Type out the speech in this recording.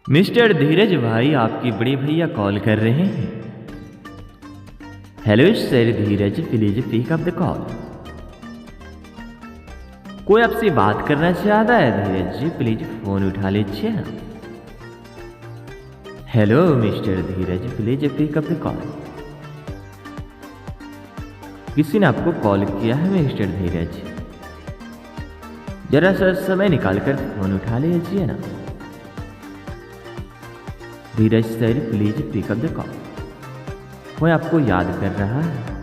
Mister धीरज भाई, आपकी बड़े भैया कॉल कर रहे हैं। Hello sir Dheeraj, please pick up the call. कोई आपसे बात करना चाहता है धीरज जी, प्लीज फोन उठा लीजिए ना। Hello mister Dheeraj, please pick up the call. किसी ने आपको कॉल किया है मिस्टर धीरज, जरा सा समय निकालकर फोन उठा लीजिए ना। Dheeraj sir, please pick up the call. कोई आपको याद कर रहा है।